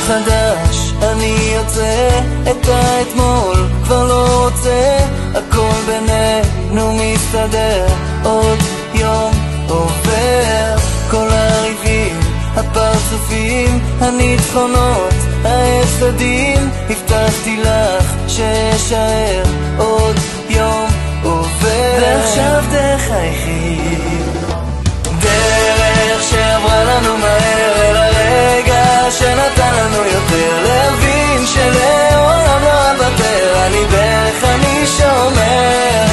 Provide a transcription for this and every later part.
חדש אני יוצא, את האתמול כבר לא רוצה, הכל בינינו מסתדר, עוד יום עובר, כל הריבים, הפרצופים, הניצחונות, ההפסדים, הבטחתי לך שאשאר, עוד יום עובר, ועכשיו תחייכי, דרך שעברה לנו מהר אל הרגע שנתן לנו יותר, להבין שלעולם לא אוותר, אני בערך אני שומר,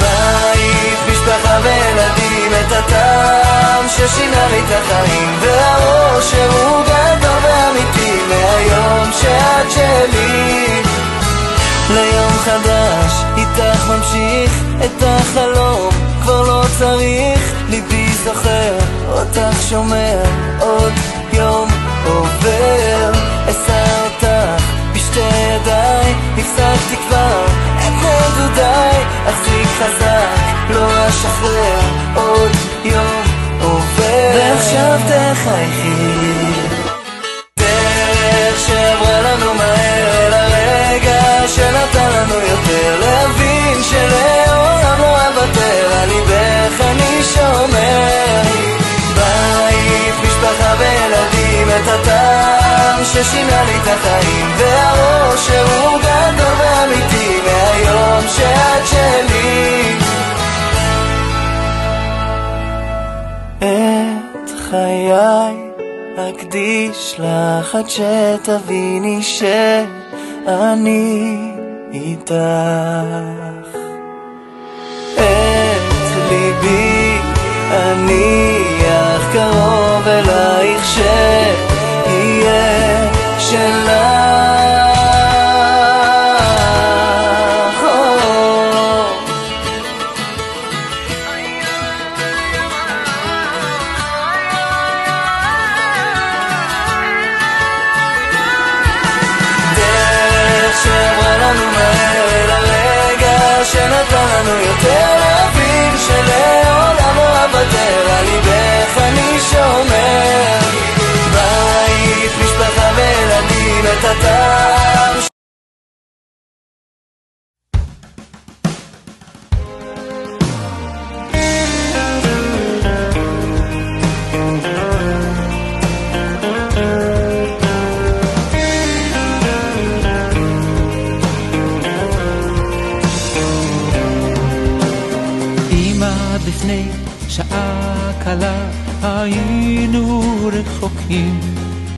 בית, משפחה וילדים, את הטעם ששינה לי את החיים, והראש שהוא גדול ואמיתי, מהיום שאת שלי ליום חדש, איתך ממשיך את החלום, כבר לא צריך, ליבי זוכר, אותך שומר, עוד יום עובר, אשא אותך בשתי ידיי, הפסקתי כבר את נדודיי, אחזיק חזק, לא אשחרר, עוד יום עובר, ועכשיו תחייכי, דרך שעברה לנו מהר אל הרגע שנתן לנו יותר, להבין שלעולם לא אוותר, אני בערך אני שומר, בית, משפחה וילדים, את הטעם ששינה לי את החיים, והראש שהוא גדול ואמיתי, מהיום שאת שלי, את חיי אקדיש לך עד שתביני שאני איתך, את ליבי אניח קרוב אלייך שיהיה שלך, שנתן לנו יותר, להבין שלעולם לא אוותר, אני בערך אני שומר, בית, משפחה וילדים, את הטעם לפני שעה קלה היינו רחוקים,